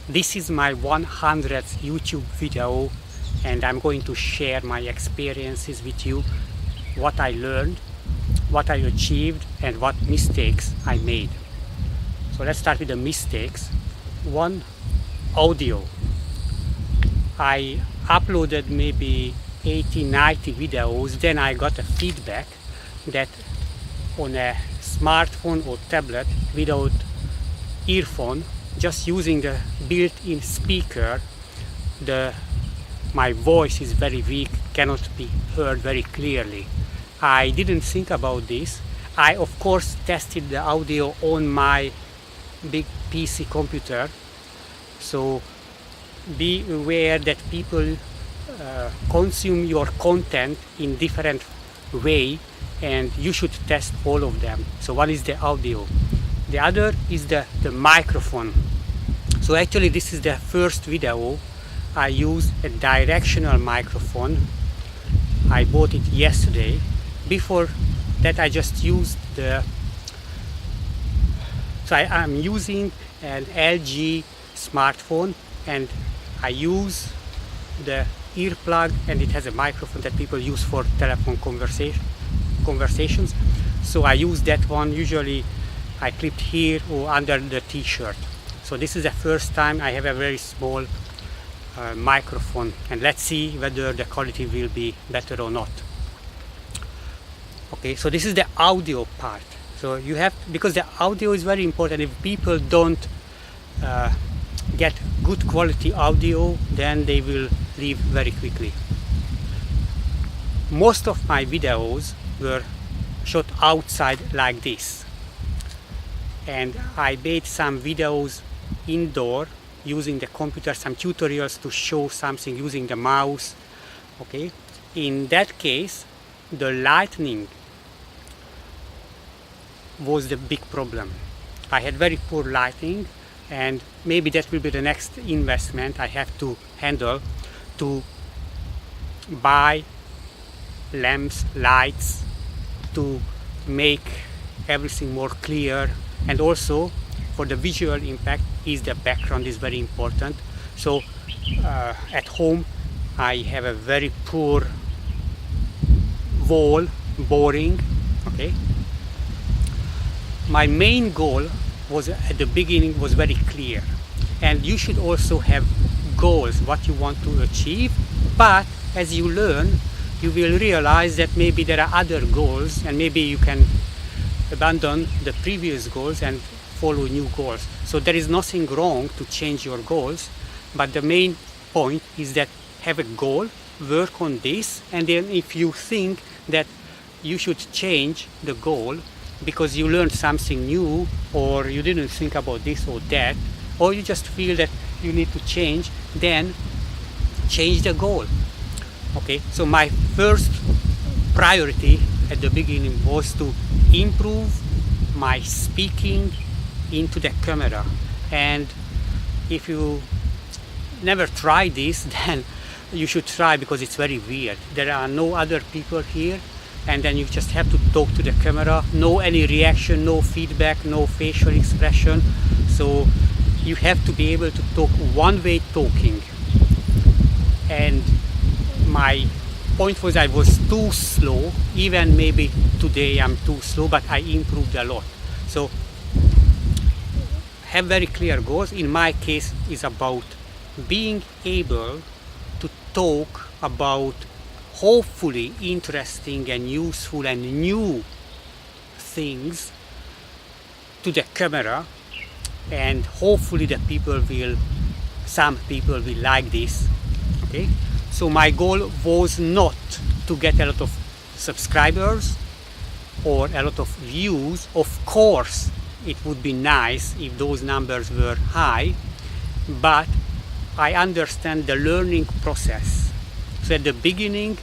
This is my 100th YouTube video, and I'm going to share my experiences with you, what I learned, what I achieved, and what mistakes I made. So let's start with the mistakes. One, audio. I uploaded maybe 80-90 videos, then I got a feedback that on a smartphone or tablet without earphone, just using the built-in speaker, my voice is very weak, cannot be heard very clearly. I didn't think about this. I of course tested the audio on my big PC computer, so be aware that people consume your content in different way, and you should test all of them. So one is the audio. The other is the microphone. So actually this is the first video I use a directional microphone. I bought it yesterday. Before that I just used I'm using an LG smartphone, and I use the earplug, and it has a microphone that people use for telephone conversations. So I use that one. Usually I clipped here or under the t-shirt. So this is the first time I have a very small microphone, and let's see whether the quality will be better or not. Okay, so this is the audio part. So you have, because the audio is very important. If people don't get good quality audio, then they will leave very quickly. Most of my videos were shot outside like this, and I made some videos indoor using the computer, some tutorials to show something using the mouse. Okay, in that case the lighting was the big problem. I had very poor lighting, and maybe that will be the next investment I have to handle, to buy lamps, lights, to make everything more clear. And also for the visual impact is the background is very important. So at home I have a very poor wall, boring. Okay, my main goal was at the beginning was very clear, and you should also have goals, what you want to achieve. But as you learn, you will realize that maybe there are other goals, and maybe you can abandon the previous goals and follow new goals. So there is nothing wrong to change your goals, but the main point is that have a goal, work on this, and then if you think that you should change the goal because you learned something new, or you didn't think about this or that, or you just feel that you need to change, then change the goal. Okay, so my first priority at the beginning was to improve my speaking into the camera. And if you never try this, then you should try, because it's very weird. There are no other people here, and then you just have to talk to the camera, no any reaction, no feedback, no facial expression. So you have to be able to talk one-way talking. And my point was I was too slow. Even maybe today I'm too slow, but I improved a lot. So have very clear goals. In my case is about being able to talk about hopefully interesting and useful and new things to the camera, and hopefully some people will like this. Okay, so my goal was not to get a lot of subscribers or a lot of views. Of course it would be nice if those numbers were high, but I understand the learning process. So at the beginning,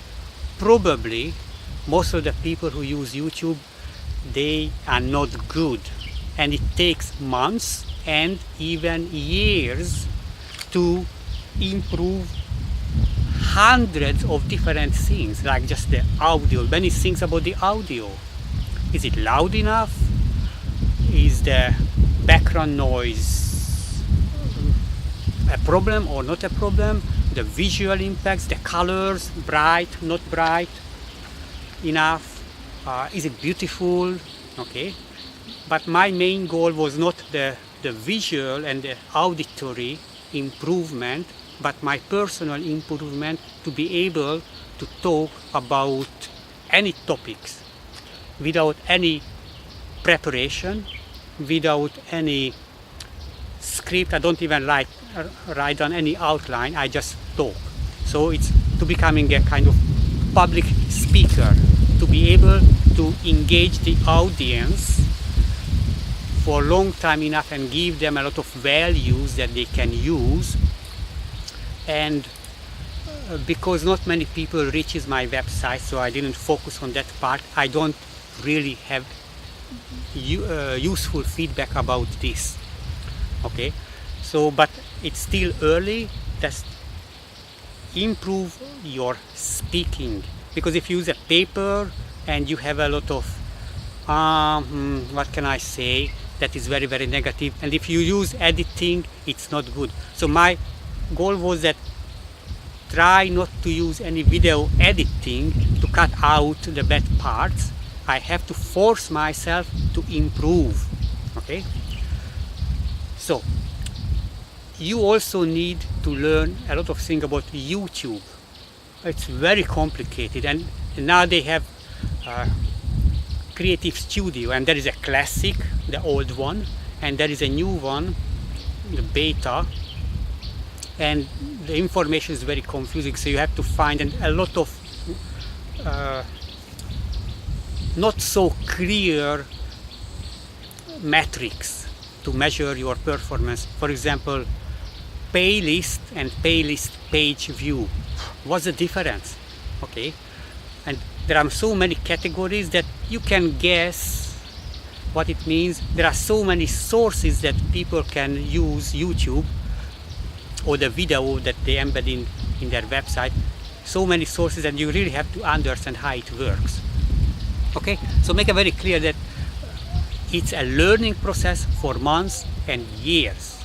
probably most of the people who use YouTube, they are not good, and it takes months and even years to improve hundreds of different things, like just the audio, many things about the audio. Is it loud enough? Is the background noise problem or not a problem, the visual impacts, the colors, bright, not bright enough, is it beautiful, okay? But my main goal was not the visual and the auditory improvement, but my personal improvement to be able to talk about any topics without any preparation, without any script. I don't even write down any outline, I just talk. So it's to becoming a kind of public speaker, to be able to engage the audience for a long time enough and give them a lot of values that they can use. And because not many people reaches my website, so I didn't focus on that part. I don't really have useful feedback about this. Okay, so but it's still early. Just improve your speaking, because if you use a paper and you have a lot of what can I say, that is very, very negative. And if you use editing, it's not good. So my goal was that try not to use any video editing to cut out the bad parts. I have to force myself to improve. Okay, so you also need to learn a lot of things about YouTube. It's very complicated, and now they have Creative Studio, and there is a classic, the old one, and there is a new one, the beta, and the information is very confusing, so you have to find a lot of not so clear metrics to measure your performance. For example, playlist and playlist page view. What's the difference? Okay, and there are so many categories that you can guess what it means. There are so many sources that people can use YouTube or the video that they embed in their website. So many sources, and you really have to understand how it works. Okay, so make it very clear that it's a learning process for months and years.